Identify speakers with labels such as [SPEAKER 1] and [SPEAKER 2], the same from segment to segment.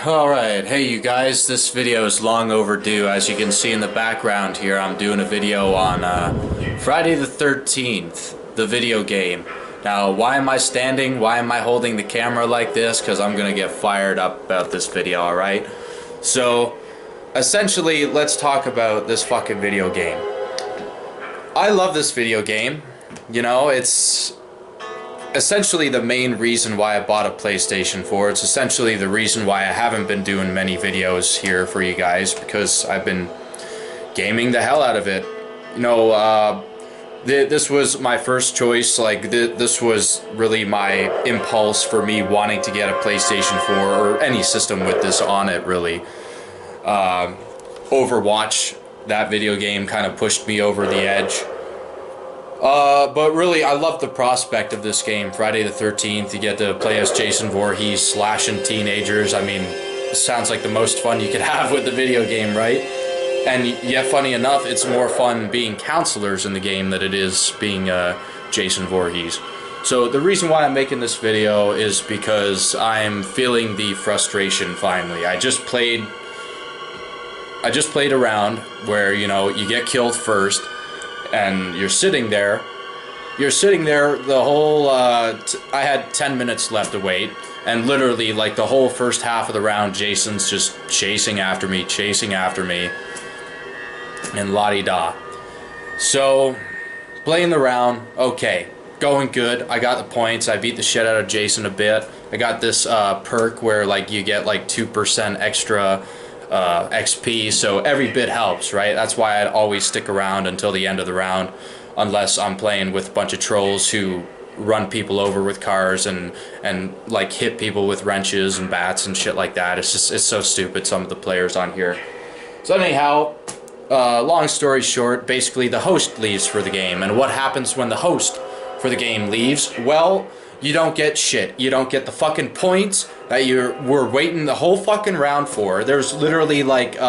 [SPEAKER 1] Alright, hey you guys, this video is long overdue. As you can see in the background here, I'm doing a video on Friday the 13th, the video game. Now, why am I standing? Why am I holding the camera like this? Because I'm gonna get fired up about this video, alright? So, essentially, let's talk about this fucking video game. I love this video game. You know, it's essentially the main reason why I bought a PlayStation 4. It's essentially the reason why I haven't been doing many videos here for you guys, because I've been gaming the hell out of it. You know, this was my first choice. Like, this was really my impulse for me wanting to get a PlayStation 4 or any system with this on it, really. Overwatch, that video game, kind of pushed me over the edge. But really, I love the prospect of this game. Friday the 13th, you get to play as Jason Voorhees slashing teenagers. I mean, it sounds like the most fun you could have with the video game, right? And yet, funny enough, it's more fun being counselors in the game than it is being Jason Voorhees. So the reason why I'm making this video is because I'm feeling the frustration finally. I just played a round where, you know, you get killed first, and you're sitting there the whole I had 10 minutes left to wait, and literally like the whole first half of the round Jason's just chasing after me, and la-di-da. So playing the round, okay, going good. I got the points. I beat the shit out of Jason a bit. I got this perk where like you get like 2% extra XP, so every bit helps, right? That's why I'd always stick around until the end of the round, unless I'm playing with a bunch of trolls who run people over with cars and like hit people with wrenches and bats and shit like that. It's so stupid, some of the players on here. So anyhow, long story short, basically the host leaves for the game, and what happens when the host for the game leaves? Well, you don't get shit. You don't get the fucking points that you were waiting the whole fucking round for. There's literally like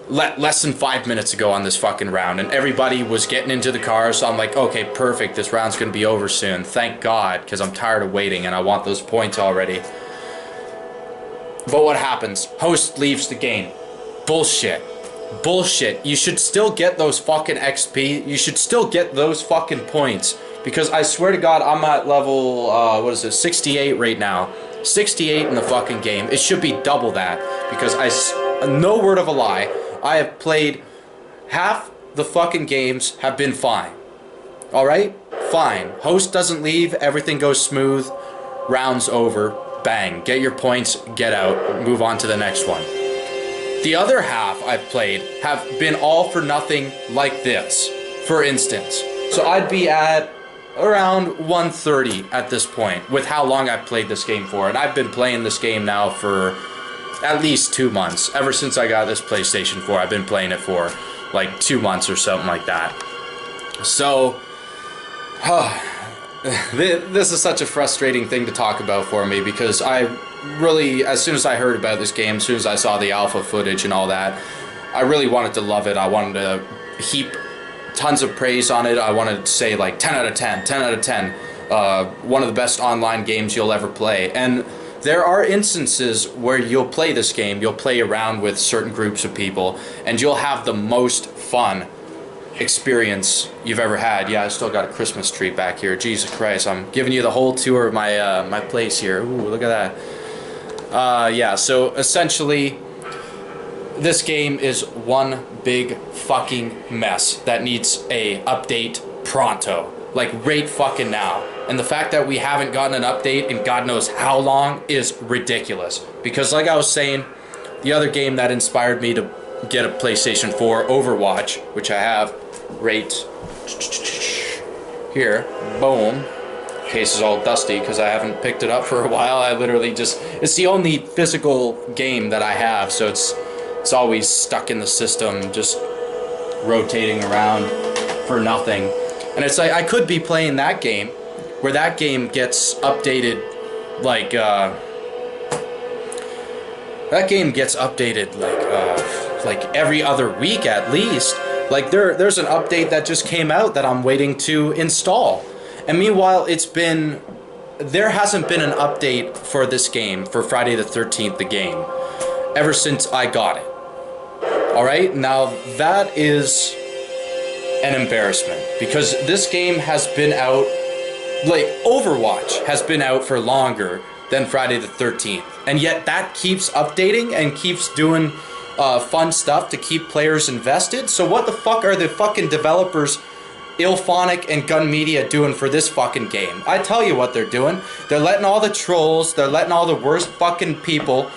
[SPEAKER 1] less than 5 minutes to go on this fucking round, and everybody was getting into the car, so I'm like, okay, perfect, this round's gonna be over soon. Thank God, because I'm tired of waiting and I want those points already. But what happens? Host leaves the game. Bullshit. Bullshit. You should still get those fucking XP. You should still get those fucking points. Because I swear to God, I'm at level, what is it, 68 right now. 68 in the fucking game. It should be double that. Because no word of a lie, I have played half the fucking games have been fine. Alright? Fine. Host doesn't leave, everything goes smooth, round's over, bang. Get your points, get out, move on to the next one. The other half I've played have been all for nothing like this, for instance. So I'd be at around 130 at this point with how long I've played this game for, and I've been playing this game now for at least 2 months. Ever since I got this PlayStation 4, I've been playing it for like 2 months or something like that. So this is such a frustrating thing to talk about for me, because I really, as soon as I heard about this game, as soon as I saw the alpha footage and all that, I really wanted to love it. I wanted to heap tons of praise on it. I wanted to say like 10 out of 10, 10 out of 10, one of the best online games you'll ever play. And there are instances where you'll play this game, you'll play around with certain groups of people, and you'll have the most fun experience you've ever had. Yeah, I still got a Christmas tree back here. Jesus Christ, I'm giving you the whole tour of my my place here. Ooh, look at that. Yeah, so essentially, this game is one big fucking mess that needs a update pronto. Like, right fucking now. And the fact that we haven't gotten an update in God knows how long is ridiculous. Because like I was saying, the other game that inspired me to get a PlayStation 4, Overwatch, which I have right here, boom. Case is all dusty because I haven't picked it up for a while. I literally just, it's the only physical game that I have, so it's always stuck in the system, just rotating around for nothing. And it's like, I could be playing that game, where that game gets updated, like, that game gets updated, like every other week at least. Like, there's an update that just came out that I'm waiting to install. And meanwhile, it's been there hasn't been an update for this game, for Friday the 13th, the game, ever since I got it. Alright, now that is an embarrassment, because this game has been out, like Overwatch has been out for longer than Friday the 13th, and yet that keeps updating and keeps doing fun stuff to keep players invested. So what the fuck are the fucking developers, Ilphonic and Gun Media, doing for this fucking game? I tell you what they're doing. They're letting all the trolls, they're letting all the worst fucking people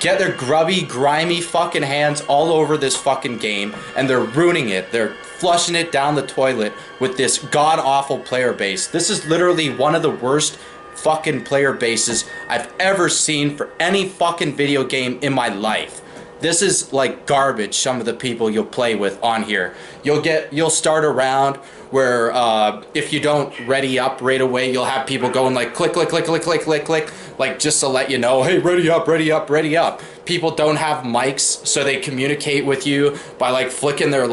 [SPEAKER 1] get their grubby, grimy fucking hands all over this fucking game, and they're ruining it. They're flushing it down the toilet with this god-awful player base. This is literally one of the worst fucking player bases I've ever seen for any fucking video game in my life. This is like garbage, some of the people you'll play with on here. You'll start a round where if you don't ready up right away, you'll have people going like click, click, click, click, click, click, click, like just to let you know, hey, ready up, ready up, ready up. People don't have mics, so they communicate with you by like flicking their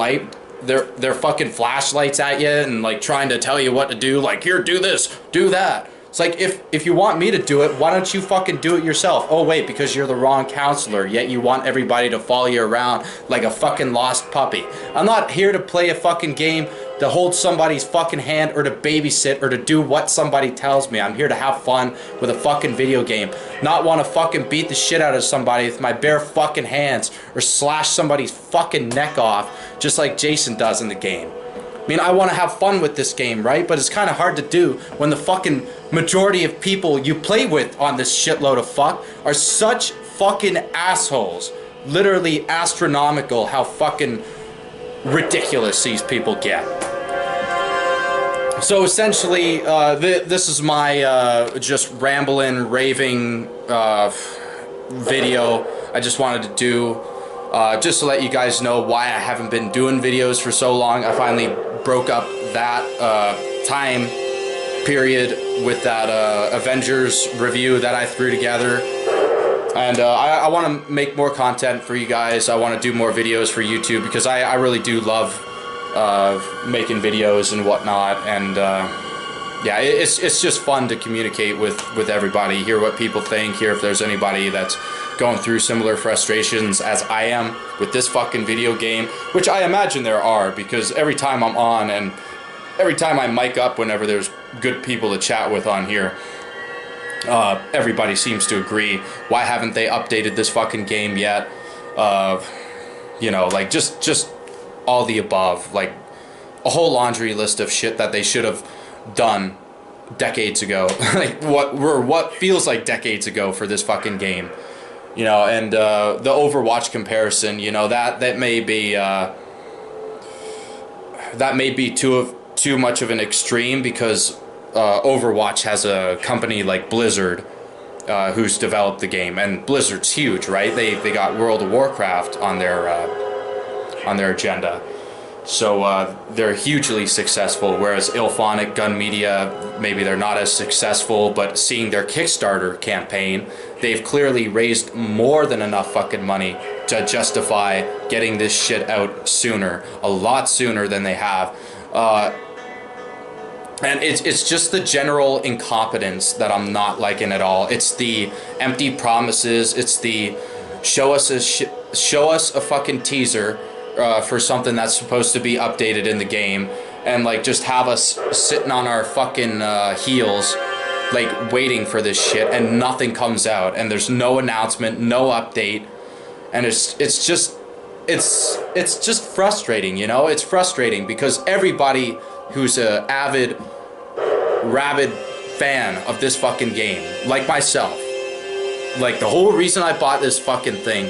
[SPEAKER 1] fucking flashlights at you and like trying to tell you what to do, like here, do this, do that. It's like, if you want me to do it, why don't you fucking do it yourself? Oh wait, because you're the wrong counselor, yet you want everybody to follow you around like a fucking lost puppy. I'm not here to play a fucking game to hold somebody's fucking hand or to babysit or to do what somebody tells me. I'm here to have fun with a fucking video game. Not want to fucking beat the shit out of somebody with my bare fucking hands or slash somebody's fucking neck off just like Jason does in the game. I mean, I want to have fun with this game, right? But it's kind of hard to do when the fucking majority of people you play with on this shitload of fuck are such fucking assholes. Literally astronomical how fucking ridiculous these people get. So essentially, this is my just rambling, raving video I just wanted to do. Just to let you guys know why I haven't been doing videos for so long. I finally broke up that time period with that Avengers review that I threw together. And I want to make more content for you guys. I want to do more videos for YouTube because I really do love making videos and whatnot. And yeah, it's just fun to communicate with everybody, hear what people think, hear if there's anybody that's going through similar frustrations as I am with this fucking video game, which I imagine there are, because every time I'm on and every time I mic up whenever there's good people to chat with on here, everybody seems to agree. Why haven't they updated this fucking game yet? You know, like just all the above, like a whole laundry list of shit that they should have done decades ago. Like what feels like decades ago for this fucking game. You know, and the Overwatch comparison, you know, that may be too much of an extreme, because Overwatch has a company like Blizzard who's developed the game, and Blizzard's huge, right? They got World of Warcraft on their agenda. So they're hugely successful, whereas Ilphonic, Gun Media, maybe they're not as successful, but seeing their Kickstarter campaign, they've clearly raised more than enough fucking money to justify getting this shit out sooner, a lot sooner than they have. And it's just the general incompetence that I'm not liking at all. It's the empty promises, it's the show us a fucking teaser for something that's supposed to be updated in the game, and like just have us sitting on our fucking heels like waiting for this shit, and nothing comes out, and there's no announcement, no update, and it's just frustrating, you know? It's frustrating because everybody who's a rabid fan of this fucking game, like myself, like the whole reason I bought this fucking thing,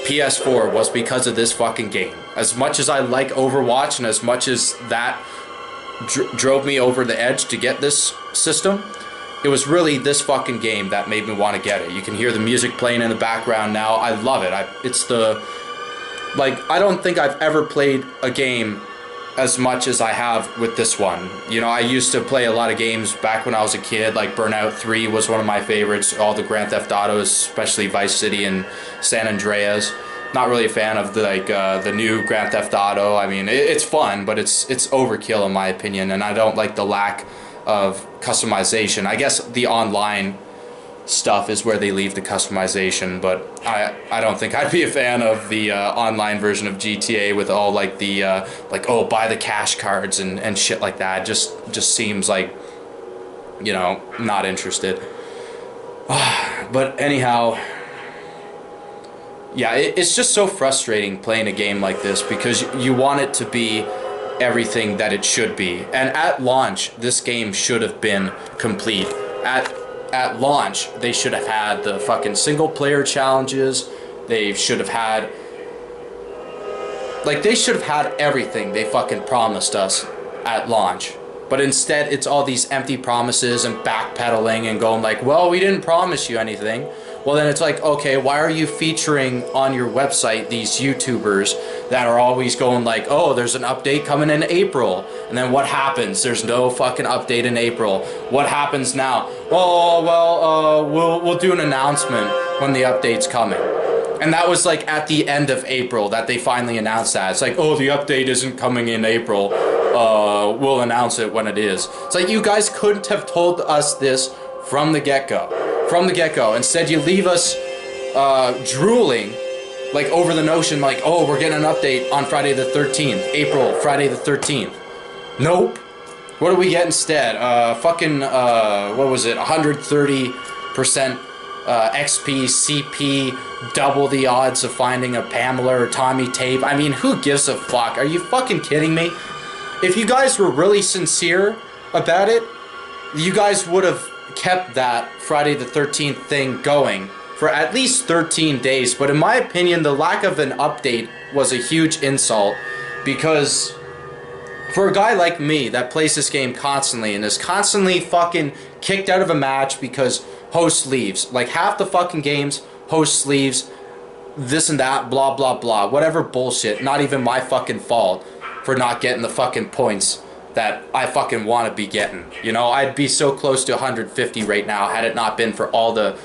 [SPEAKER 1] PS4, was because of this fucking game. As much as I like Overwatch, and as much as that drove me over the edge to get this system, it was really this fucking game that made me want to get it. You can hear the music playing in the background now. I love it. I don't think I've ever played a game as much as I have with this one. You know, I used to play a lot of games back when I was a kid, like Burnout 3 was one of my favorites, all the Grand Theft Autos, especially Vice City and San Andreas. Not really a fan of the new Grand Theft Auto. I mean, it's fun, but it's overkill in my opinion, and I don't like the lack of customization. I guess the online stuff is where they leave the customization, but I don't think I'd be a fan of the online version of GTA with all like the like, oh, buy the cash cards and shit like that. Just seems like, you know, not interested. But anyhow, yeah, it's just so frustrating playing a game like this because you want it to be everything that it should be. And at launch, this game should have been complete. At launch, they should have had the fucking single player challenges. They should have had, like, they should have had everything they fucking promised us at launch. But instead, it's all these empty promises and backpedaling and going like, well, we didn't promise you anything. Well, then it's like, okay, why are you featuring on your website these YouTubers that are always going like, oh, there's an update coming in April. And then what happens? There's no fucking update in April. What happens now? Oh, well, we'll do an announcement when the update's coming. And that was like at the end of April that they finally announced that. It's like, oh, the update isn't coming in April. We'll announce it when it is. It's like, you guys couldn't have told us this from the get-go. Instead, you leave us drooling like over the notion like, oh, we're getting an update on Friday the 13th. April, Friday the 13th. Nope. What do we get instead? What was it? 130% XP, CP, double the odds of finding a Pamela or Tommy tape. I mean, who gives a fuck? Are you fucking kidding me? If you guys were really sincere about it, you guys would have kept that Friday the 13th thing going for at least 13 days. But in my opinion, the lack of an update was a huge insult, because for a guy like me that plays this game constantly and is constantly fucking kicked out of a match because host leaves, like half the fucking games, host leaves, this and that, blah blah blah, whatever bullshit, not even my fucking fault for not getting the fucking points that I fucking want to be getting. You know, I'd be so close to 150 right now had it not been for all the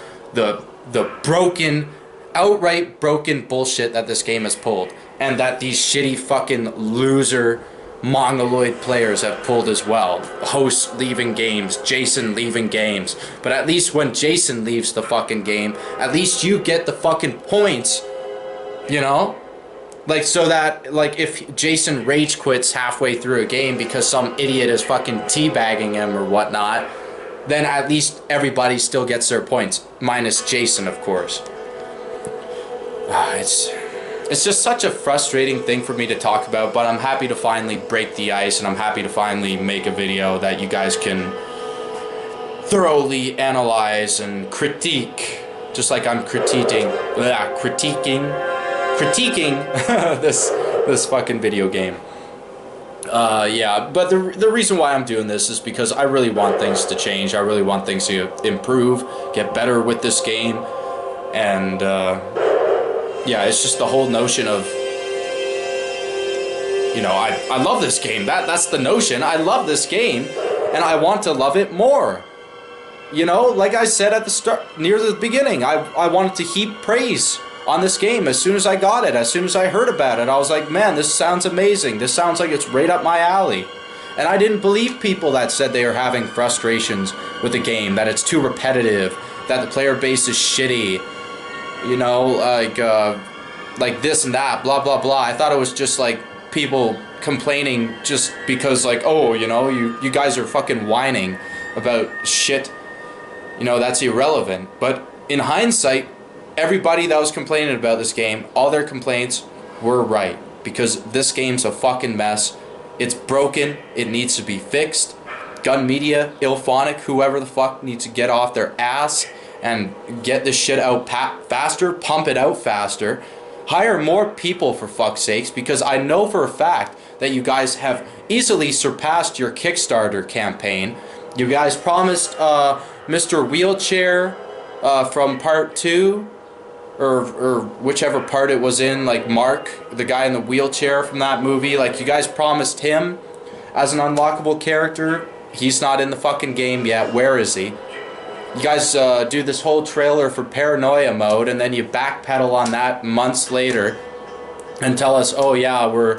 [SPEAKER 1] broken, outright broken bullshit that this game has pulled, and that these shitty fucking loser mongoloid players have pulled as well. Hosts leaving games, Jason leaving games. But at least when Jason leaves the fucking game, at least you get the fucking points, you know? Like, so that, like, if Jason rage quits halfway through a game because some idiot is fucking teabagging him or whatnot, then at least everybody still gets their points. Minus Jason, of course. It's just such a frustrating thing for me to talk about, but I'm happy to finally break the ice, and I'm happy to finally make a video that you guys can thoroughly analyze and critique, just like I'm critiquing this fucking video game. Yeah, but the reason why I'm doing this is because I really want things to change. I really want things to improve, get better with this game, and yeah, it's just the whole notion of, you know, I love this game. That's the notion. I love this game, and I want to love it more. You know, like I said at the start, near the beginning, I wanted to heap praise on this game as soon as I got it, as soon as I heard about it. I was like, man, this sounds amazing. This sounds like it's right up my alley. And I didn't believe people that said they were having frustrations with the game, that it's too repetitive, that the player base is shitty, you know, like this and that, blah, blah, blah. I thought it was just like people complaining just because, like, oh, you know, you guys are fucking whining about shit, you know, that's irrelevant. But in hindsight, everybody that was complaining about this game, all their complaints were right, because this game's a fucking mess. It's broken. It needs to be fixed. Gun Media, Ilphonic, whoever the fuck needs to get off their ass and get this shit out faster, pump it out faster. Hire more people, for fuck's sakes, because I know for a fact that you guys have easily surpassed your Kickstarter campaign. You guys promised Mr. Wheelchair from part 2, or whichever part it was in, like Mark, the guy in the wheelchair from that movie, like you guys promised him as an unlockable character. He's not in the fucking game yet. Where is he? You guys do this whole trailer for Paranoia Mode, and then you backpedal on that months later and tell us, oh yeah, we're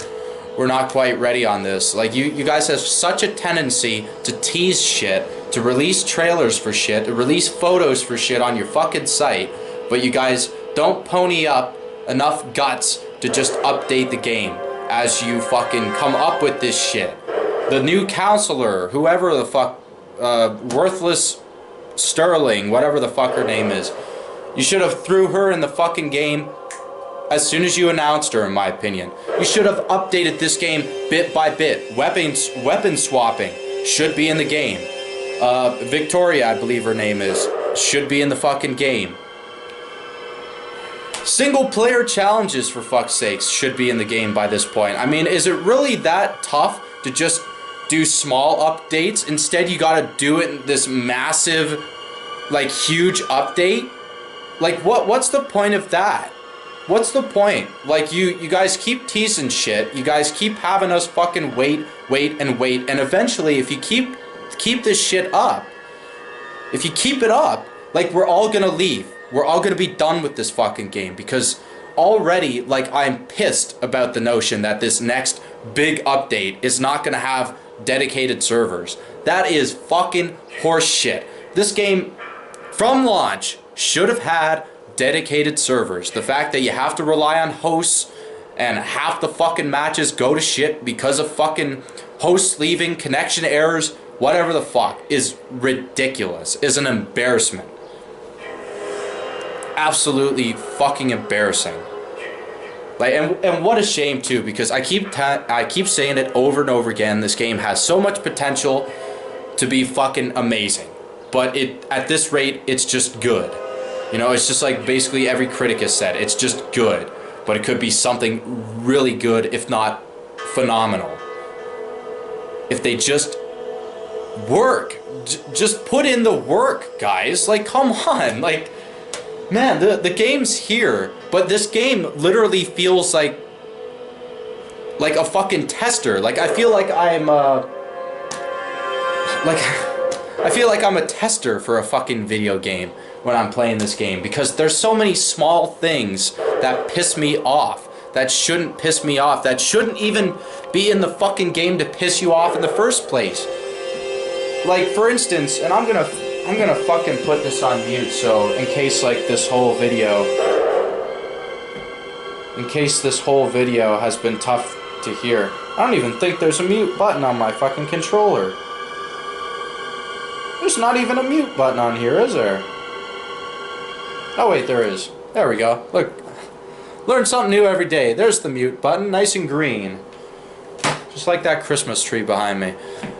[SPEAKER 1] we're not quite ready on this. Like, you guys have such a tendency to tease shit, to release trailers for shit, to release photos for shit on your fucking site, but you guys don't pony up enough guts to just update the game as you fucking come up with this shit. The new counselor, whoever the fuck, Worthless Sterling, whatever the fuck her name is, you should have threw her in the fucking game as soon as you announced her, in my opinion. You should have updated this game bit by bit. Weapon swapping should be in the game. Victoria, I believe her name is, should be in the fucking game. Single player challenges, for fuck's sakes, should be in the game by this point. I mean, is it really that tough to just do small updates? Instead, you gotta do it in this massive, like, huge update? Like, what's the point of that? What's the point? Like, you guys keep teasing shit. You guys keep having us fucking wait, and eventually, if you keep this shit up, if you keep it up, like, we're all gonna leave. We're all gonna be done with this fucking game, because already, like, I'm pissed about the notion that this next big update is not gonna have dedicated servers. That is fucking horse shit. This game, from launch, should have had dedicated servers. The fact that you have to rely on hosts and half the fucking matches go to shit because of fucking hosts leaving, connection errors, whatever the fuck, is ridiculous. Is an embarrassment. Absolutely fucking embarrassing. Like, and what a shame too, because I keep saying it over and over again. This game has so much potential to be fucking amazing, but at this rate, it's just good. You know, it's just like basically every critic has said, it's just good, but it could be something really good, if not phenomenal. If they just work, just put in the work, guys. Like, come on, like, man, the game's here, but this game literally feels like a fucking tester. Like, I feel like I'm I feel like I'm a tester for a fucking video game when I'm playing this game, because there's so many small things that piss me off, that shouldn't piss me off, that shouldn't even be in the fucking game to piss you off in the first place. Like, for instance, and I'm gonna fucking put this on mute, so in case like this whole video has been tough to hear. I don't even think there's a mute button on my fucking controller. There's not even a mute button on here, is there? Oh wait, there is. There we go. Look, learn something new every day. There's the mute button, nice and green. Just like that Christmas tree behind me.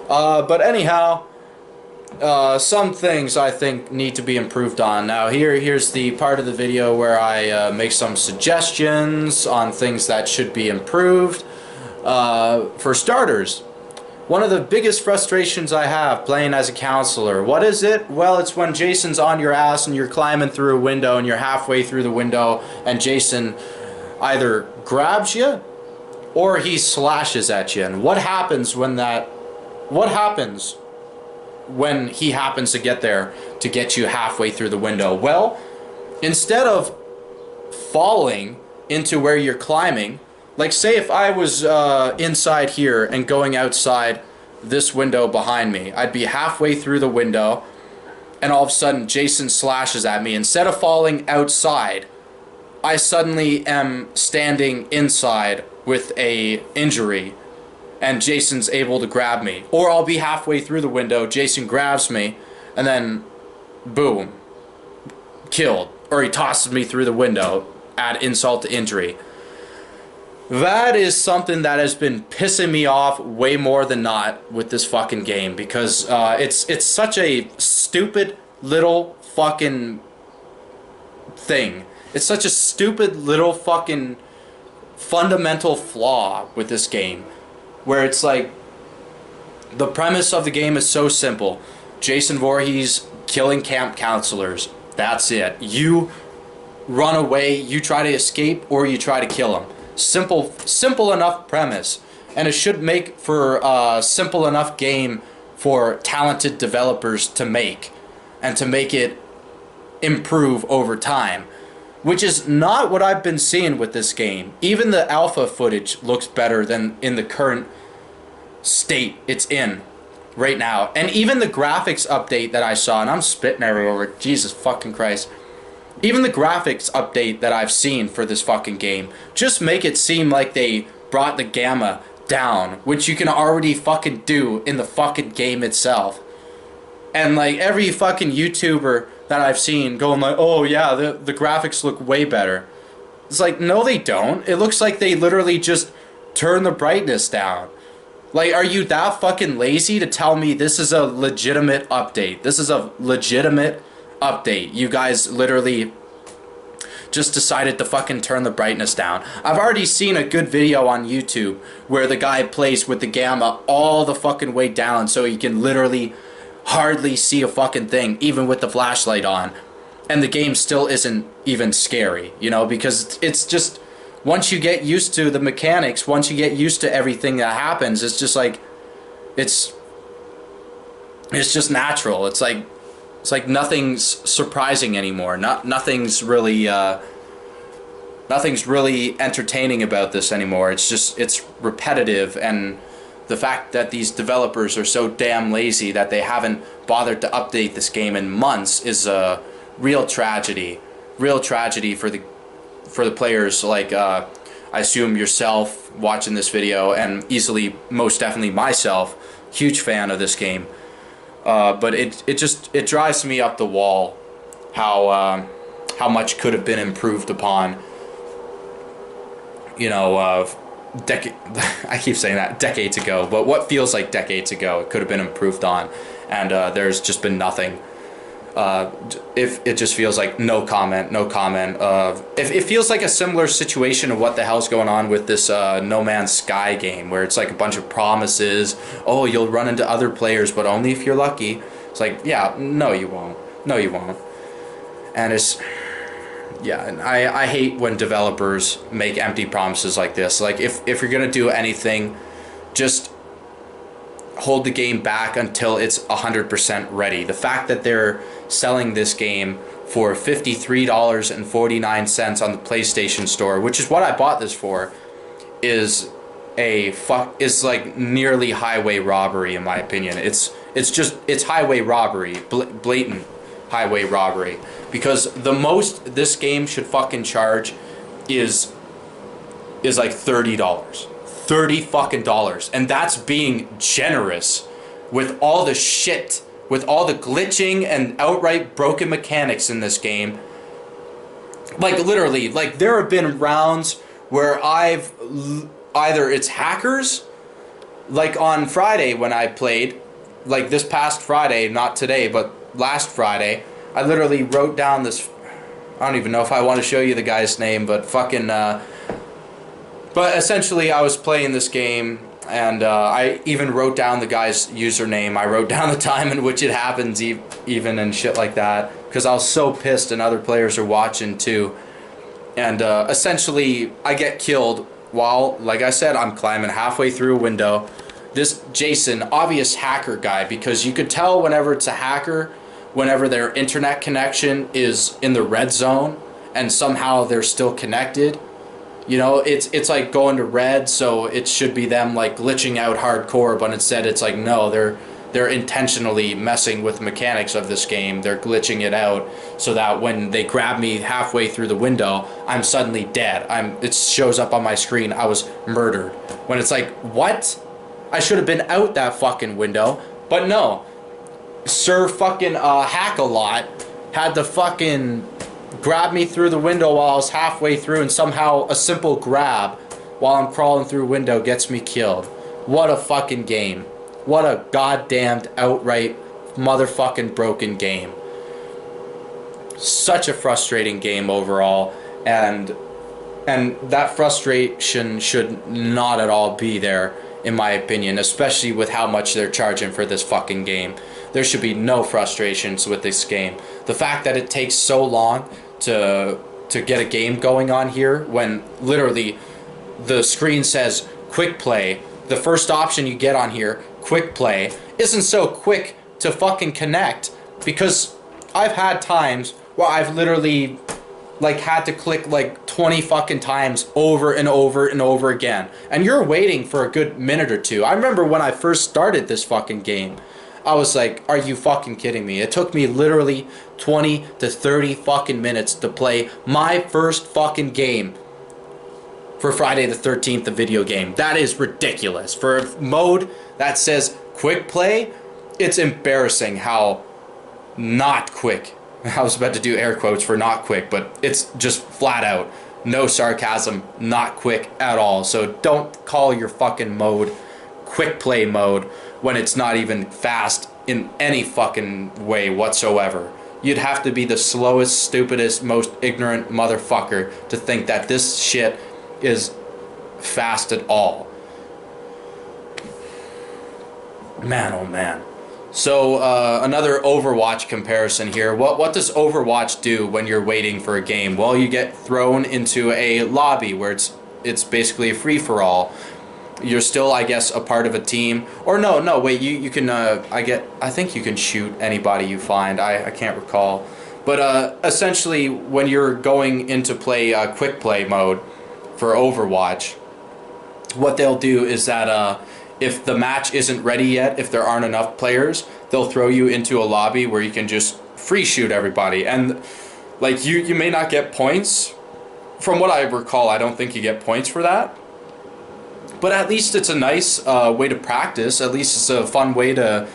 [SPEAKER 1] But anyhow, some things I think need to be improved on. Now here's the part of the video where I make some suggestions on things that should be improved. For starters, one of the biggest frustrations I have playing as a counselor, what is it? Well, it's when Jason's on your ass and you're climbing through a window and you're halfway through the window and Jason either grabs you or he slashes at you. And what happens when he happens to get there to get you halfway through the window? Well, instead of falling into where you're climbing, like, say if I was inside here and going outside this window behind me, I'd be halfway through the window and all of a sudden Jason slashes at me. Instead of falling outside, I suddenly am standing inside with a injury and Jason's able to grab me. Or I'll be halfway through the window, Jason grabs me, and then boom, killed. Or he tosses me through the window, add insult to injury. That is something that has been pissing me off way more than not with this fucking game, because it's such a stupid little fucking thing. It's such a stupid little fucking fundamental flaw with this game, where it's like, the premise of the game is so simple. Jason Voorhees killing camp counselors. That's it. You run away, you try to escape, or you try to kill him. Simple enough premise, and it should make for a simple enough game for talented developers to make, and to make it improve over time. which is not what I've been seeing with this game. Even the alpha footage looks better than in the current state it's in right now. And even the graphics update that I saw, and I'm spitting everywhere, Jesus fucking Christ. Even the graphics update that I've seen for this fucking game just make it seem like they brought the gamma down, which you can already fucking do in the fucking game itself. And like every fucking YouTuber that I've seen going like, oh yeah, the graphics look way better. It's like, no they don't. It looks like they literally just turn the brightness down. Like, are you that fucking lazy to tell me this is a legitimate update? This is a legitimate update. You guys literally just decided to fucking turn the brightness down. I've already seen a good video on YouTube where the guy plays with the gamma all the fucking way down so he can literally hardly see a fucking thing, even with the flashlight on. And the game still isn't even scary, you know, because it's just, once you get used to the mechanics, once you get used to everything that happens, it's just like, it's just natural. It's like nothing's surprising anymore. Nothing's really entertaining about this anymore. It's repetitive, and the fact that these developers are so damn lazy that they haven't bothered to update this game in months is a real tragedy. Real tragedy for the players, like I assume yourself watching this video, and easily, most definitely myself, huge fan of this game. But it drives me up the wall how much could have been improved upon. You know, I keep saying that, decades ago, but what feels like decades ago, it could have been improved on, and there's just been nothing. If it just feels like no comment. If it feels like a similar situation of what the hell's going on with this No Man's Sky game, where it's like a bunch of promises. Oh, you'll run into other players, but only if you're lucky. It's like, yeah, no, you won't. No, you won't. And it's, yeah, and I hate when developers make empty promises like this. Like, if you're gonna do anything, just hold the game back until it's 100% ready. The fact that they're selling this game for $53.49 on the PlayStation Store, which is what I bought this for, is like nearly highway robbery in my opinion. It's highway robbery, blatant highway robbery, because the most this game should fucking charge is like $30. $30 fucking dollars, and that's being generous with all the shit, with all the glitching and outright broken mechanics in this game. Like literally, like there have been rounds where either it's hackers, like on Friday when I played, like this past Friday, not today, but last Friday, I literally wrote down this, I don't even know if I want to show you the guy's name, but fucking, but essentially I was playing this game, and I even wrote down the guy's username. I wrote down the time in which it happens even and shit like that, because I was so pissed and other players are watching too. And essentially I get killed while, like I said, I'm climbing halfway through a window. This Jason, obvious hacker guy, because you could tell whenever it's a hacker, whenever their internet connection is in the red zone and somehow they're still connected. You know, it's like going to red, so it should be them like glitching out hardcore, but instead it's like, no, they're intentionally messing with the mechanics of this game. They're glitching it out so that when they grab me halfway through the window, I'm suddenly dead. It shows up on my screen, I was murdered. When it's like, what? I should have been out that fucking window, but no. Sir fucking Hack-A-Lot had to fucking grab me through the window while I was halfway through, and somehow a simple grab while I'm crawling through a window gets me killed. What a fucking game. What a goddamned outright motherfucking broken game. Such a frustrating game overall, and that frustration should not at all be there, in my opinion, especially with how much they're charging for this fucking game. There should be no frustrations with this game. The fact that it takes so long to get a game going on here, when literally the screen says quick play, the first option you get on here, quick play, isn't so quick to fucking connect, because I've had times where I've literally like had to click like 20 fucking times over and over and over again. And you're waiting for a good minute or two. I remember when I first started this fucking game, I was like, are you fucking kidding me? It took me literally 20 to 30 fucking minutes to play my first fucking game for Friday the 13th, the video game. That is ridiculous. For a mode that says quick play, it's embarrassing how not quick. I was about to do air quotes for not quick, but it's just flat out. No sarcasm, not quick at all. So don't call your fucking mode quick play mode when it's not even fast in any fucking way whatsoever. You'd have to be the slowest, stupidest, most ignorant motherfucker to think that this shit is fast at all. Man, oh man. So another Overwatch comparison here. What does Overwatch do when you're waiting for a game? Well, you get thrown into a lobby where it's basically a free-for-all. You're still, I guess, a part of a team. Or no, wait, you can, I think you can shoot anybody you find. I can't recall. But essentially, when you're going into play quick play mode for Overwatch, what they'll do is that if the match isn't ready yet, if there aren't enough players, they'll throw you into a lobby where you can just free shoot everybody. And like you may not get points. From what I recall, I don't think you get points for that. But at least it's a nice way to practice. At least it's a fun way to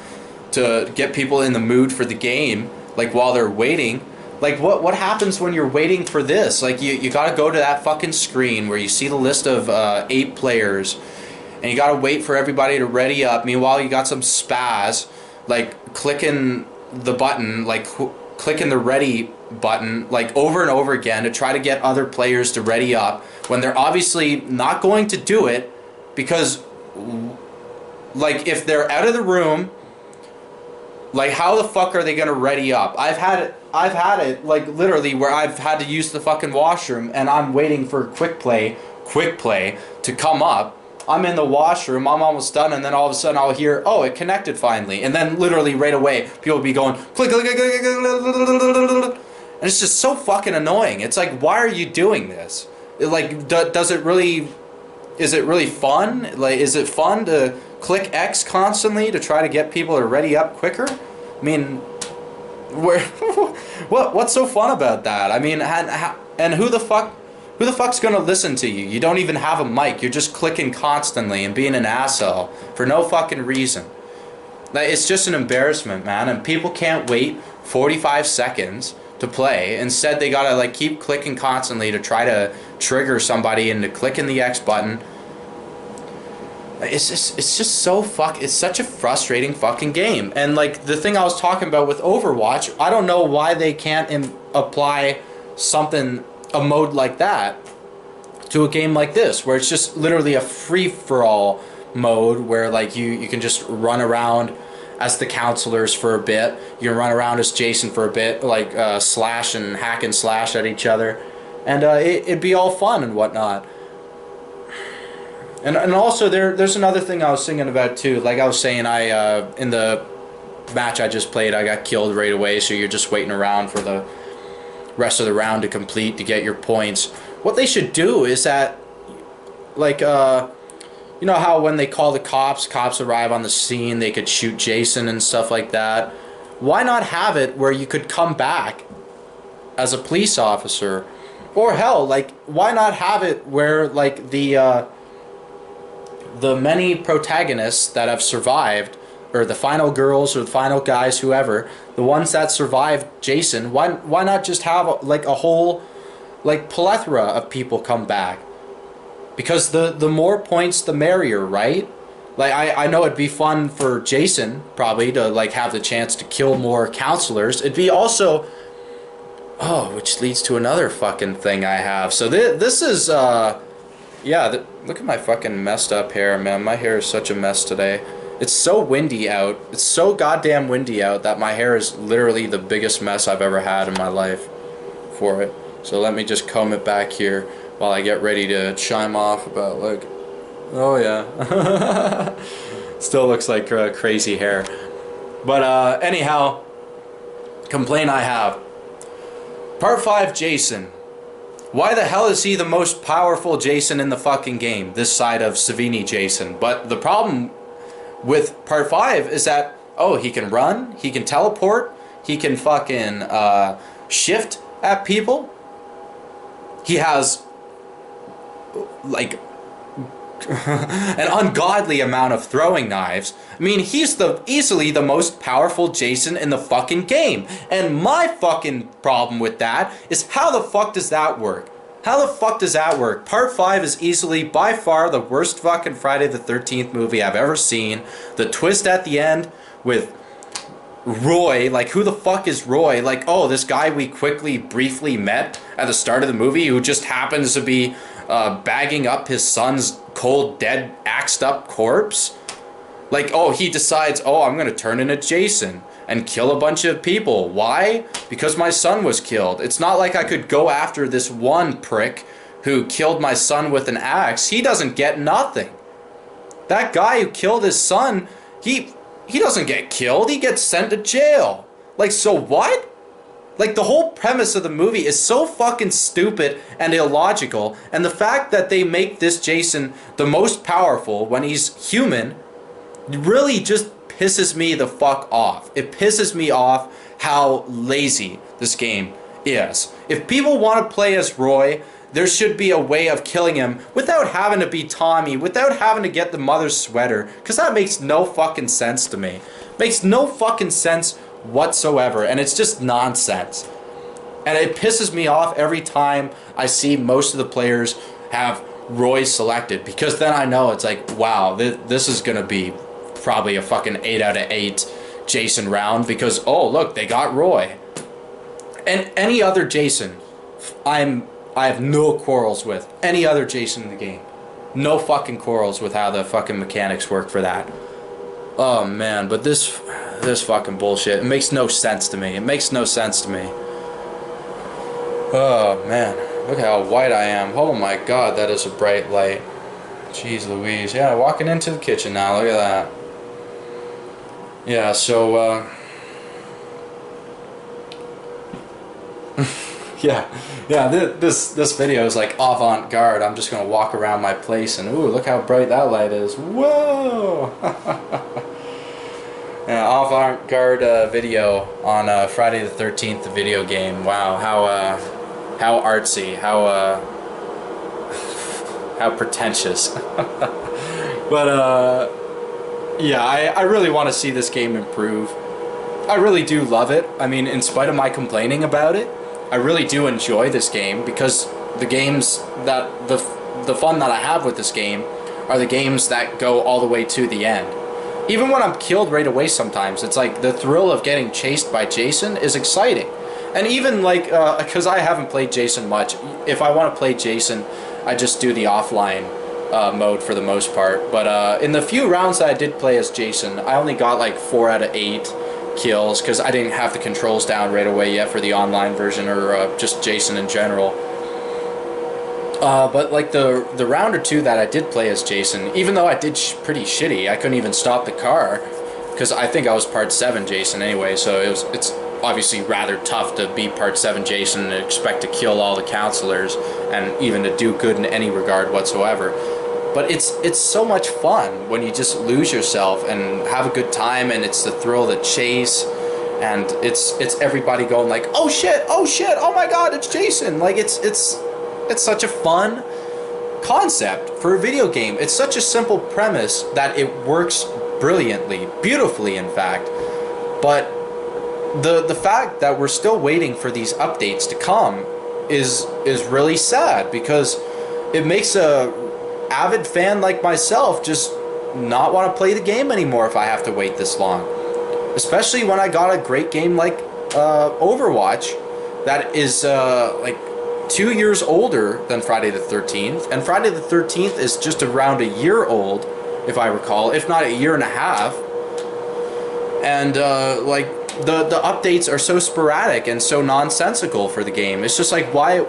[SPEAKER 1] get people in the mood for the game, like while they're waiting. Like what happens when you're waiting for this? Like you gotta go to that fucking screen where you see the list of 8 players, and you gotta wait for everybody to ready up. Meanwhile, you got some spaz like clicking the button, like clicking the ready button like over and over again to try to get other players to ready up when they're obviously not going to do it. Because, like, if they're out of the room, like, how the fuck are they gonna ready up? I've had it, like, literally, where I've had to use the fucking washroom, and I'm waiting for quick play to come up. I'm in the washroom, I'm almost done, and then all of a sudden I'll hear, oh, it connected finally. And then literally right away, people will be going, click, click, click, click, click, and it's just so fucking annoying. It's like, why are you doing this? Like, does it really... Is it really fun? Like, is it fun to click X constantly to try to get people to ready up quicker? I mean, what's so fun about that? I mean, and who the fuck's gonna listen to you? You don't even have a mic. You're just clicking constantly and being an asshole for no fucking reason. Like, it's just an embarrassment, man. And people can't wait 45 seconds to play. Instead, they gotta like keep clicking constantly to try to trigger somebody into clicking the X button. It's just so it's such a frustrating fucking game. And like the thing I was talking about with Overwatch, I don't know why they can't apply a mode like that to a game like this, where it's just literally a free-for-all mode where like you can just run around as the counselors for a bit. You can run around as Jason for a bit, like slash and hack and slash at each other, and it'd be all fun and whatnot. And also there's another thing I was thinking about too. Like I was saying, in the match I just played, I got killed right away. So you're just waiting around for the rest of the round to complete to get your points. What they should do is that, like you know how when they call the cops arrive on the scene, they could shoot Jason and stuff like that. Why not have it where you could come back as a police officer? Or hell, like, why not have it where, like, the many protagonists that have survived, or the final girls or the final guys, whoever, the ones that survived Jason, why not just have, like, a whole, like, plethora of people come back? Because the more points, the merrier, right? Like, I know it'd be fun for Jason, probably, to, like, have the chance to kill more counselors. It'd be also... Oh, which leads to another fucking thing I have. So this is, yeah, look at my fucking messed up hair, man. My hair is such a mess today. It's so windy out. It's so goddamn windy out that my hair is literally the biggest mess I've ever had in my life for it. So let me just comb it back here while I get ready to chime off about, like, oh yeah. Still looks like crazy hair. But anyhow, complaint I have. Part 5 Jason. Why the hell is he the most powerful Jason in the fucking game? This side of Savini Jason. But the problem with part 5 is that, oh, he can run, he can teleport, he can fucking shift at people. He has like an ungodly amount of throwing knives. I mean, he's easily the most powerful Jason in the fucking game. And my fucking problem with that is, how the fuck does that work? How the fuck does that work? Part 5 is easily, by far, the worst fucking Friday the 13th movie I've ever seen. The twist at the end with Roy, like, who the fuck is Roy? Like, oh, this guy we briefly met at the start of the movie who just happens to be bagging up his son's cold, dead, axed up corpse. Like, oh, he decides, oh, I'm gonna turn into Jason and kill a bunch of people. Why? Because my son was killed. It's not like I could go after this one prick who killed my son with an axe. He doesn't get nothing. That guy who killed his son, he doesn't get killed. He gets sent to jail. Like, so what? Like, the whole premise of the movie is so fucking stupid and illogical, and the fact that they make this Jason the most powerful when he's human really just pisses me the fuck off. It pisses me off how lazy this game is. If people want to play as Roy, there should be a way of killing him without having to be Tommy, without having to get the mother's sweater, because that makes no fucking sense to me. Makes no fucking sense whatsoever, and it's just nonsense. And it pisses me off every time I see most of the players have Roy selected, because then I know it's like, wow, this is gonna be probably a fucking 8 out of 8 Jason round, because, oh look, they got Roy. And any other Jason, I have no quarrels with. Any other Jason in the game, no fucking quarrels with how the fucking mechanics work for that. Oh man, but this fucking bullshit, it makes no sense to me. It makes no sense to me. Oh man, look how white I am. Oh my god, that is a bright light. Jeez Louise. Yeah, walking into the kitchen now, look at that. Yeah, so yeah, this video is like avant-garde. I'm just gonna walk around my place and, ooh, look how bright that light is. Whoa. Yeah, avant-garde video on Friday the 13th, the video game. Wow, how artsy, how pretentious. But yeah, I really want to see this game improve. I really do love it. I mean, in spite of my complaining about it, I really do enjoy this game, because the games that the fun that I have with this game are the games that go all the way to the end. Even when I'm killed right away sometimes, it's like the thrill of getting chased by Jason is exciting. And even like, because I haven't played Jason much, if I want to play Jason, I just do the offline mode for the most part. But in the few rounds that I did play as Jason, I only got like 4 out of 8 kills, because I didn't have the controls down right away yet for the online version, or just Jason in general. But like the round or two that I did play as Jason, even though I did pretty shitty, I couldn't even stop the car, because I think I was part 7 Jason anyway, so it's obviously rather tough to be part 7 Jason and expect to kill all the counselors and even to do good in any regard whatsoever. But it's so much fun when you just lose yourself and have a good time, and it's the thrill of the chase, and it's everybody going like, oh shit, oh my god, it's Jason. Like, it's such a fun concept for a video game. It's such a simple premise that it works brilliantly, beautifully in fact. But the fact that we're still waiting for these updates to come is really sad, because it makes a avid fan like myself just not want to play the game anymore if I have to wait this long. Especially when I got a great game like Overwatch that is like 2 years older than Friday the 13th, and Friday the 13th is just around a year old, if I recall, if not a year and a half. And like the updates are so sporadic and so nonsensical for the game. It's just like, why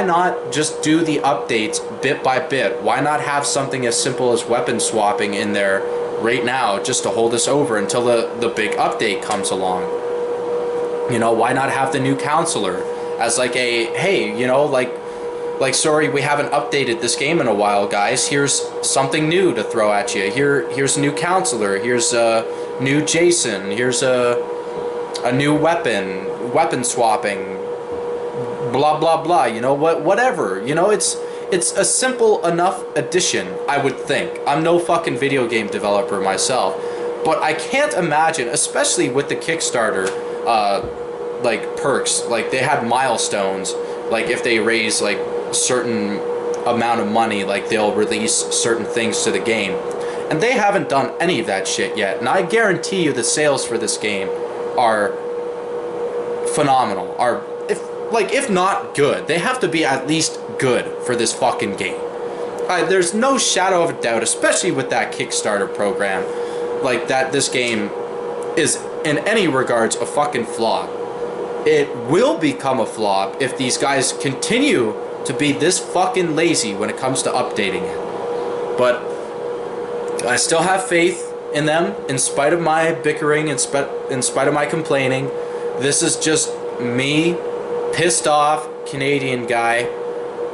[SPEAKER 1] not just do the updates bit by bit? Why not have something as simple as weapon swapping in there right now, just to hold us over until the big update comes along? You know, why not have the new counselor as like a, hey, you know, like sorry we haven't updated this game in a while, guys. Here's something new to throw at you. Here's a new counselor. Here's a new Jason. Here's a new weapon swapping. Blah blah blah. You know what? Whatever. You know, it's a simple enough addition, I would think. I'm no fucking video game developer myself, but I can't imagine, especially with the Kickstarter, like perks, like they had milestones. Like if they raise like certain amount of money, like they'll release certain things to the game, and they haven't done any of that shit yet. And I guarantee you the sales for this game are phenomenal, are if not good, they have to be at least good for this fucking game. There's no shadow of a doubt, especially with that Kickstarter program, like that this game is in any regards a fucking flop. It will become a flop if these guys continue to be this fucking lazy when it comes to updating it. But I still have faith in them, in spite of my bickering, in spite of my complaining. This is just me, pissed off Canadian guy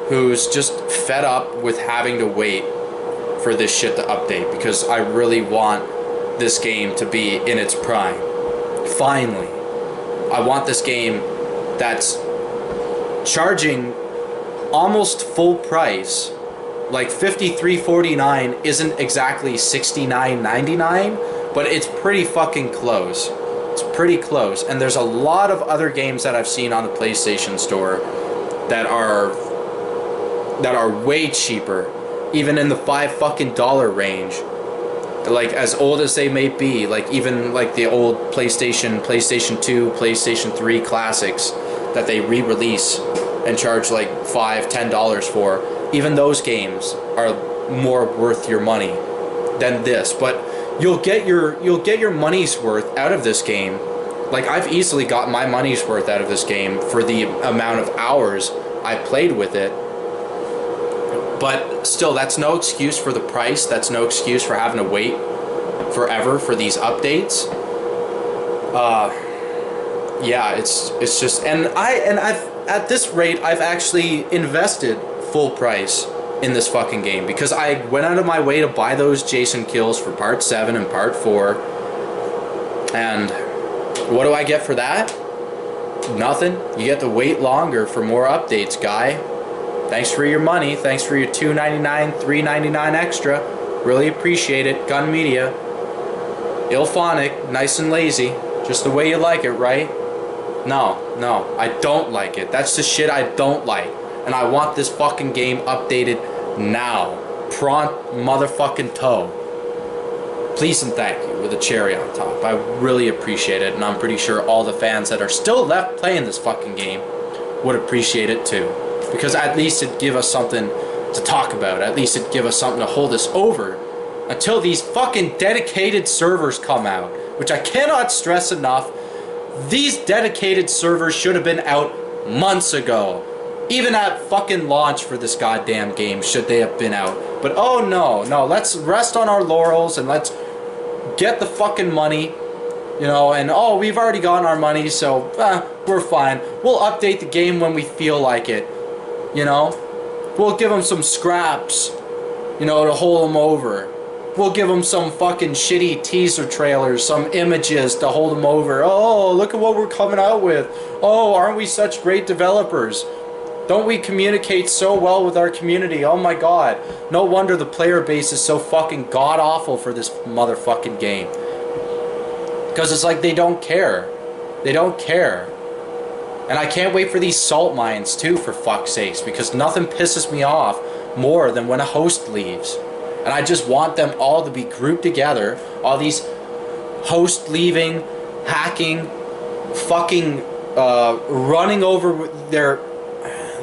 [SPEAKER 1] who's just fed up with having to wait for this shit to update, because I really want this game to be in its prime. Finally. I want this game that's charging almost full price. Like $53.49 isn't exactly $69.99, but it's pretty fucking close. It's pretty close. And there's a lot of other games that I've seen on the PlayStation Store that are way cheaper, even in the $5 range. Like as old as they may be, like even like the old PlayStation 2, PlayStation 3 classics that they re-release and charge like $5-10 for, even those games are more worth your money than this. But you'll get your money's worth out of this game. Like I've easily got my money's worth out of this game for the amount of hours I played with it. But still, that's no excuse for the price. That's no excuse for having to wait forever for these updates. Yeah, it's just, and I've at this rate I've actually invested full price in this fucking game, because I went out of my way to buy those Jason kills for part 7 and part 4. And what do I get for that? Nothing. You get to wait longer for more updates, guy. Thanks for your money. Thanks for your $2.99, $3.99 extra. Really appreciate it. Gun Media. Ilphonic, nice and lazy. Just the way you like it, right? No, I don't like it. That's the shit I don't like. And I want this fucking game updated now. Prompt motherfucking toe. Please and thank you, with a cherry on top. I really appreciate it, and I'm pretty sure all the fans that are still left playing this fucking game would appreciate it too. Because at least it'd give us something to talk about. At least it'd give us something to hold us over until these fucking dedicated servers come out. Which I cannot stress enough. These dedicated servers should have been out months ago. Even at fucking launch for this goddamn game should they have been out. But oh no, let's rest on our laurels and let's get the fucking money. You know, and oh, we've already gotten our money, so we're fine. We'll update the game when we feel like it. You know, we'll give them some scraps, you know, to hold them over. We'll give them some fucking shitty teaser trailers, some images to hold them over. Oh, look at what we're coming out with. Oh, aren't we such great developers? Don't we communicate so well with our community? Oh my god. No wonder the player base is so fucking god-awful for this motherfucking game. Because it's like they don't care. They don't care. And I can't wait for these salt mines too, for fuck's sakes, because nothing pisses me off more than when a host leaves. And I just want them all to be grouped together. All these hosts leaving, hacking, fucking running over their...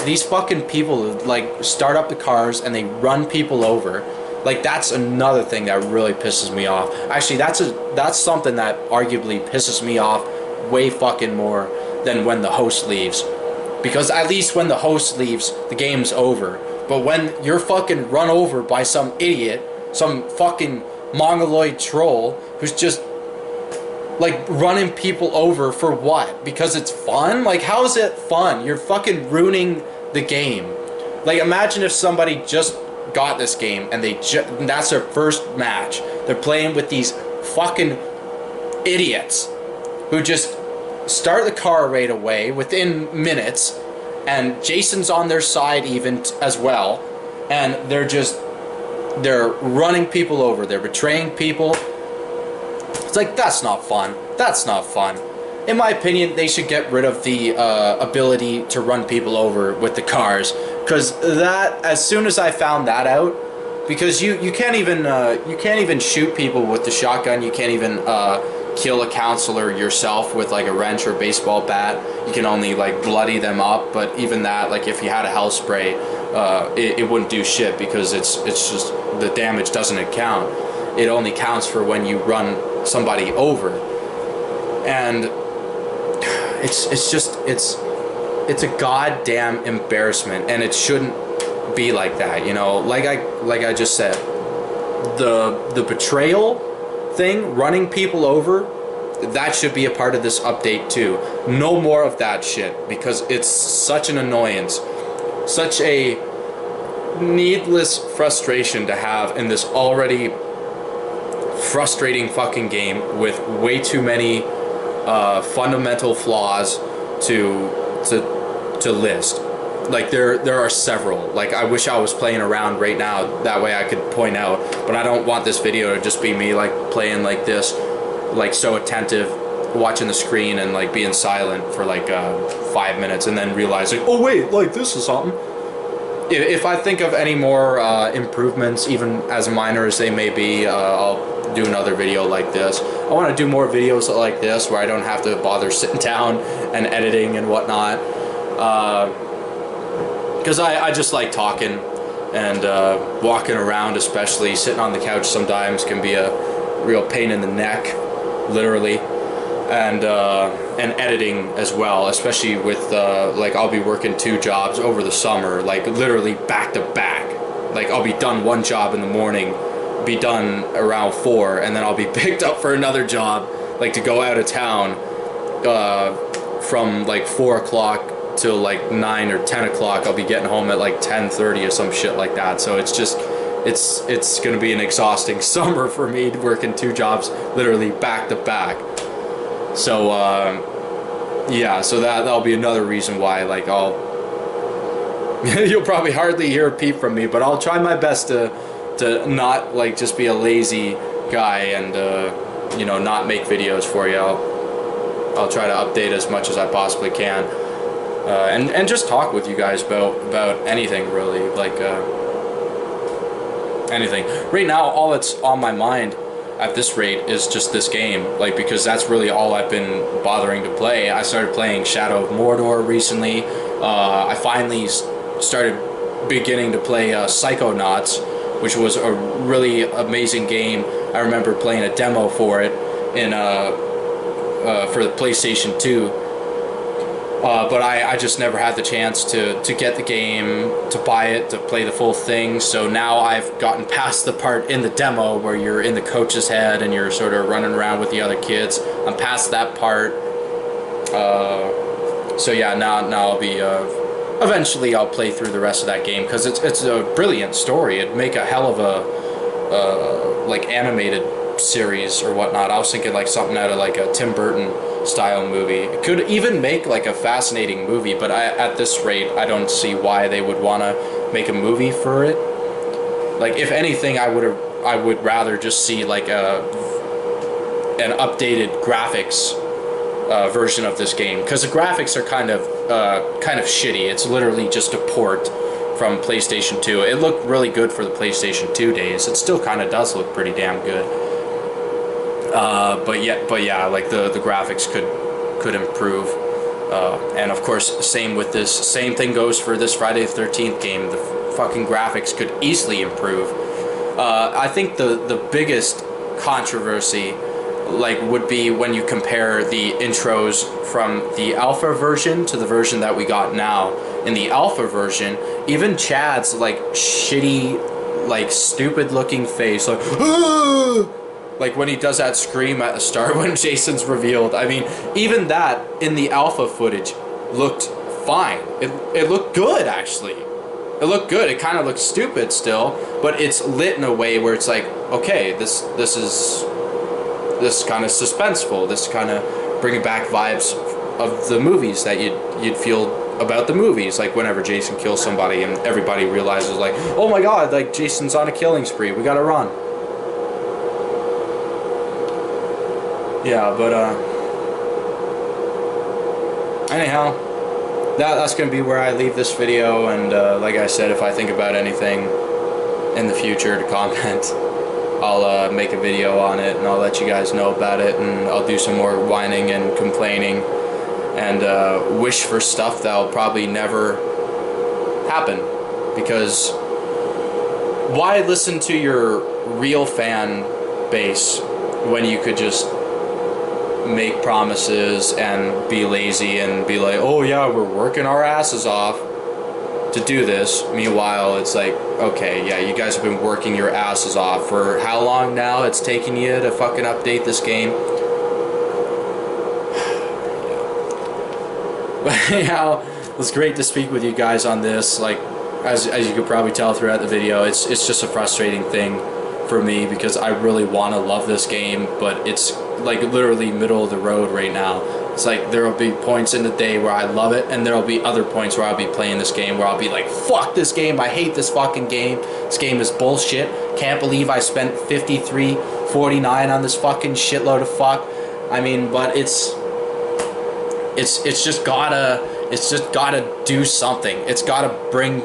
[SPEAKER 1] These fucking people like start up the cars and they run people over. Like that's another thing that really pisses me off. Actually, that's something that arguably pisses me off way fucking more than when the host leaves. Because at least when the host leaves, the game's over. But when you're fucking run over by some idiot, some fucking mongoloid troll who's just Like, running people over for what? Because it's fun? Like, how is it fun? You're fucking ruining the game. Like, imagine if somebody just got this game and that's their first match. They're playing with these fucking idiots who just start the car right away within minutes, and Jason's on their side even as well, and they're running people over, they're betraying people. It's like, that's not fun. That's not fun. In my opinion, they should get rid of the ability to run people over with the cars, because that, as soon as I found that out, because you can't even shoot people with the shotgun, you can't even kill a counselor yourself with like a wrench or baseball bat. You can only like bloody them up, but even that, like if you had a hell spray, it wouldn't do shit, because it's just the damage doesn't count. It only counts for when you run somebody over, and it's a goddamn embarrassment, and it shouldn't be like that, you know. Like I just said, the betrayal thing, running people over, that should be a part of this update too. No more of that shit, because it's such an annoyance, such a needless frustration to have in this already frustrating fucking game with way too many fundamental flaws to list. Like there are several. Like, I wish I was playing around right now, that way I could point out, but I don't want this video to just be me like playing like this, like so attentive, watching the screen and like being silent for like 5 minutes and then realizing, oh wait, like this is something. If I think of any more improvements, even as minor as they may be, I'll do another video like this. I want to do more videos like this where I don't have to bother sitting down and editing and whatnot, because I just like talking, and walking around, especially sitting on the couch sometimes, can be a real pain in the neck, literally, and editing as well, especially with like I'll be working 2 jobs over the summer, like literally back to back. Like I'll be done one job in the morning, be done around 4, and then I'll be picked up for another job, like to go out of town from like 4 o'clock till like 9 or 10 o'clock. I'll be getting home at like 10:30 or some shit like that. So it's just, it's gonna be an exhausting summer for me, working 2 jobs literally back to back. So yeah, so that'll be another reason why, like, you'll probably hardly hear a peep from me, but I'll try my best to not like just be a lazy guy and you know, not make videos for you. I'll try to update as much as I possibly can, and just talk with you guys about anything really, like anything. Right now, all that's on my mind at this rate is just this game, like, because that's really all I've been bothering to play. I started playing Shadow of Mordor recently. I finally started beginning to play Psychonauts, which was a really amazing game. I remember playing a demo for it in for the PlayStation 2. But I just never had the chance to get the game, to buy it, to play the full thing. So now I've gotten past the part in the demo where you're in the coach's head and you're sort of running around with the other kids. I'm past that part. So yeah, now I'll be eventually I'll play through the rest of that game, because it's a brilliant story. It'd make a hell of a like animated series or whatnot. I was thinking like something out of like a Tim Burton style movie. It could even make like a fascinating movie, but at this rate, I don't see why they would want to make a movie for it. Like, if anything, I would rather just see like an updated graphics version of this game, because the graphics are kind of shitty. It's literally just a port from PlayStation 2. It looked really good for the PlayStation 2 days. It still kind of does look pretty damn good. But yeah, like the graphics could improve, and of course, same with this. Same thing goes for this Friday the 13th game. The fucking graphics could easily improve. I think the biggest controversy, like, would be when you compare the intros from the alpha version to the version that we got now. In the alpha version, even Chad's like shitty, like stupid looking face, like Like when he does that scream at the start when Jason's revealed. I mean, even that in the alpha footage looked fine. It looked good, actually. It looked good. It kind of looked stupid still, but it's lit in a way where it's like, okay, this is kind of suspenseful. This kind of bringing back vibes of the movies that you'd feel about the movies, like whenever Jason kills somebody and everybody realizes like, oh my god, like Jason's on a killing spree, we gotta run. Yeah, but anyhow, that's gonna be where I leave this video, and like I said, if I think about anything in the future to comment, I'll make a video on it and I'll let you guys know about it, and I'll do some more whining and complaining and wish for stuff that'll probably never happen, because why listen to your real fan base when you could just make promises and be lazy and be like, oh yeah, we're working our asses off to do this. Meanwhile, it's like, okay, yeah, you guys have been working your asses off for how long now it's taking you to fucking update this game? But anyhow, it was great to speak with you guys on this. Like, as you could probably tell throughout the video, it's just a frustrating thing for me, because I really want to love this game, but it's like literally middle of the road right now. It's like there will be points in the day where I love it, and there will be other points where I'll be playing this game where I'll be like, fuck this game, I hate this fucking game, this game is bullshit, can't believe I spent $53.49 on this fucking shitload of fuck. I mean, but it's just gotta do something. It's gotta bring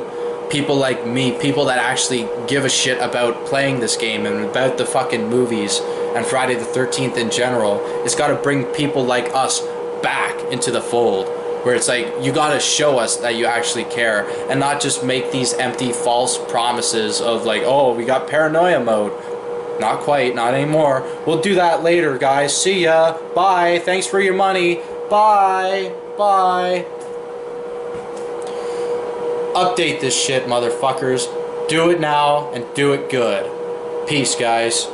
[SPEAKER 1] people like me, people that actually give a shit about playing this game and about the fucking movies and Friday the 13th in general. It's got to bring people like us back into the fold, where it's like, you got to show us that you actually care, and not just make these empty false promises of like, oh, we got paranoia mode. Not quite, not anymore. We'll do that later, guys. See ya. Bye. Thanks for your money. Bye. Bye. Update this shit, motherfuckers. Do it now and do it good. Peace, guys.